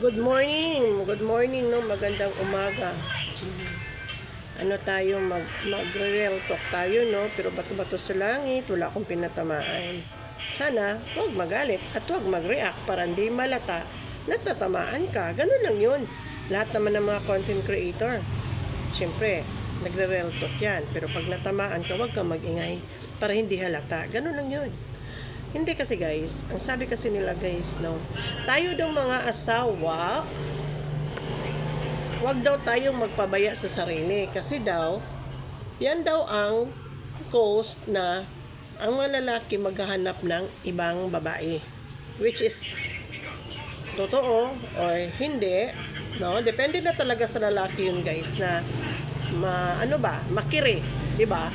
Good morning, no? Magandang umaga. Ano tayo, mag-real talk tayo, no? Pero bato-bato sa langit, wala akong pinatamaan. Sana, huwag magalit at huwag mag-react para hindi malata na tatamaan ka. Ganun lang yun. Lahat naman ng mga content creator. Siyempre, nagre-real talk yan. Pero pag natamaan ka, huwag kang mag-ingay para hindi halata. Ganun lang yun. Hindi kasi guys, ang sabi kasi nila guys, no, tayo daw mga asawa, wag daw tayong magpabaya sa sarili. Kasi daw, yan daw ang cause na ang mga lalaki maghahanap ng ibang babae. Which is, totoo or hindi, no? Depende na talaga sa lalaki yun guys, na makiri, di ba?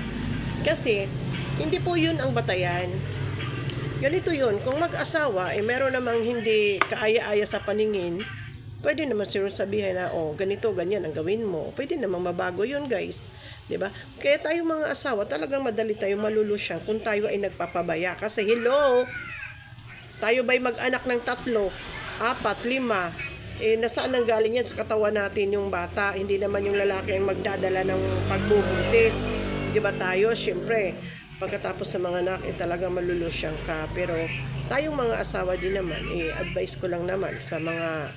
Kasi, hindi po yun ang batayan. Ganito yun, kung mag-asawa, meron namang hindi kaaya-aya sa paningin, pwede naman sila sabihin na, ganito, ganyan ang gawin mo. Pwede namang mabago yun, guys. 'Di ba? Kaya tayo mga asawa, talagang madali tayo malulusya kung tayo ay nagpapabaya. Kasi, hello, tayo ba'y mag-anak ng 3, 4, 5? Nasaan ang galing yan sa katawan natin yung bata? Hindi naman yung lalaki ang magdadala ng pagbubuntis. 'Di ba tayo? Siyempre, pagkatapos sa mga anak, talaga malulusyang ka. Pero tayong mga asawa din naman, advice ko lang naman sa mga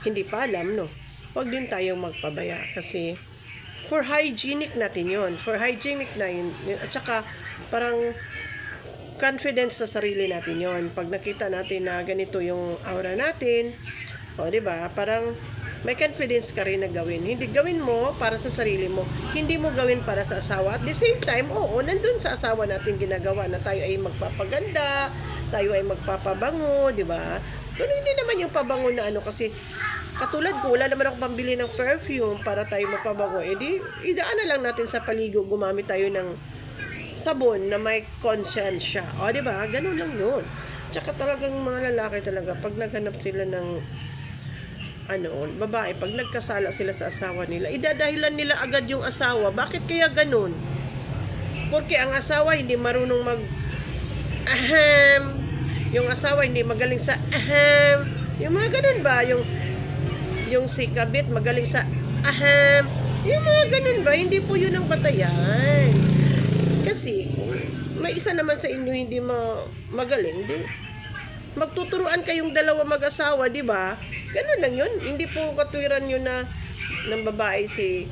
hindi pa alam, no? Huwag din tayong magpabaya kasi for hygienic natin yon, for hygienic na yun. At saka parang confidence sa sarili natin yon. Pag nakita natin na ganito yung aura natin, di ba? Parang may confidence ka rin na gawin. Hindi gawin mo para sa sarili mo. Hindi mo gawin para sa asawa. At the same time, nandun sa asawa natin ginagawa na tayo ay magpapaganda, tayo ay magpapabango, di ba? Pero hindi naman yung pabango na kasi katulad ko, wala naman ako pambili ng perfume para tayo magpabango. Idaan na lang natin sa paligo, gumamit tayo ng sabon na may konsensya. Di ba? Ganun lang yun. Tsaka talagang mga lalaki talaga, pag naghanap sila ng babae, pag nagkasala sila sa asawa nila, idadahilan nila agad yung asawa. Bakit kaya ganun? Porque ang asawa hindi marunong ahem. Yung asawa hindi magaling sa ahem. Yung mga ganun ba? Yung si kabit magaling sa ahem. Yung mga ganun ba? Hindi po yun ang batayan. Kasi, may isa naman sa inyo hindi magaling, di magtuturuan kayong dalawa mag-asawa, di ba? Ganun lang yun. Hindi po katwiran yun na ng babae si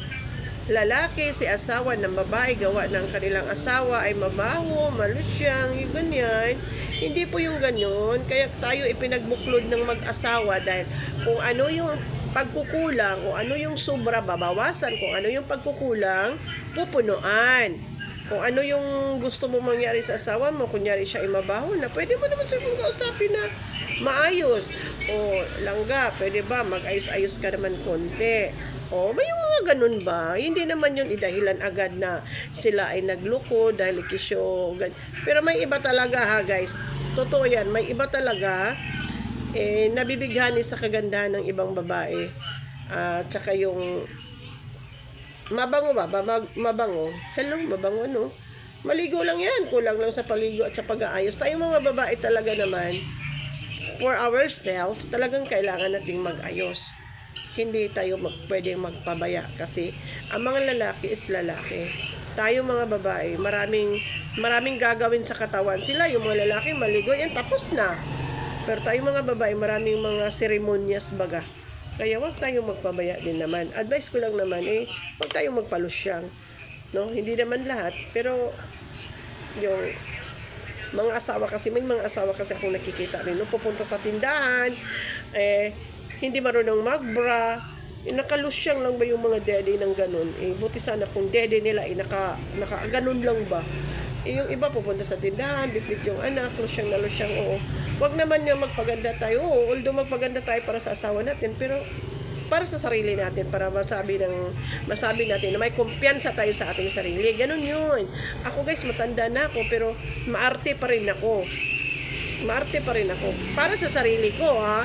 lalaki, si asawa ng babae, gawa ng kanilang asawa ay mabaho, malusyang, yung ganyan. Hindi po yung ganyan. Kaya tayo ipinagbuklod ng mag-asawa dahil kung ano yung pagkukulang, kung ano yung sobra, babawasan, kung ano yung pagkukulang, pupunuan. Kung ano yung gusto mo mangyari sa asawa mo, kunyari siya ay mabaho na, pwede mo naman siya kausapin na maayos. Langga, pwede ba mag-ayos-ayos ka naman konti? May yung mga ganun ba? Hindi naman yun idahilan agad na sila ay nagloko dahil kisyo. Pero may iba talaga ha guys. Totoo yan, may iba talaga nabibighani sa kagandahan ng ibang babae. Tsaka yung mabango ba? Mabango? Hello, mabango no? Maligo lang yan. Kulang lang sa paligo at sa pag-aayos. Tayong mga babae talaga naman, for ourselves, talagang kailangan nating mag-ayos. Hindi tayo pwedeng magpabaya kasi ang mga lalaki is lalaki. Tayo mga babae, maraming gagawin sa katawan. Sila, yung mga lalaki, maligo, yan, tapos na. Pero tayo mga babae, maraming mga seremonyas baga. Kaya wag tayong magpabaya din naman. Advice ko lang naman, wag tayong magpalusyang. No? Hindi naman lahat, pero yung mga asawa kasi, may mga asawa kasi akong nakikita rin, pupunta sa tindahan, hindi marunong magbra, nakalusyang lang ba yung mga dede ng ganun? Buti sana kung dede nila naka-ganun lang ba? Yung iba pupunta sa tindahan, bipit yung anak, lusyang na lusyang, wag naman nga magpaganda tayo. Although magpaganda tayo para sa asawa natin, pero para sa sarili natin, para masabi natin na may kumpiyansa tayo sa ating sarili. Ganun yun. Ako guys, matanda na ako, pero maarte pa rin ako. Para sa sarili ko, ha?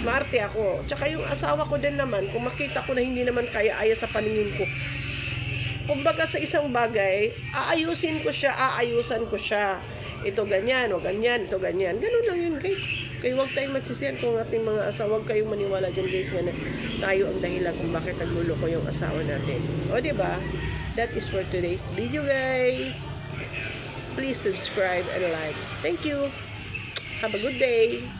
Maarte ako. Tsaka yung asawa ko din naman, kung makita ko na hindi naman kaya-aya sa paningin ko, kumbaga sa isang bagay, aayusan ko siya. ito ganyan, o ganyan, ito ganyan. Ganun lang yun, guys. Kaya huwag tayong magsisiyan kung ating mga asawa. Huwag kayong maniwala dyan, guys, nga na tayo ang dahilan kung bakit nagluloko yung asawa natin. O, diba? That is for today's video, guys. Please subscribe and like. Thank you. Have a good day.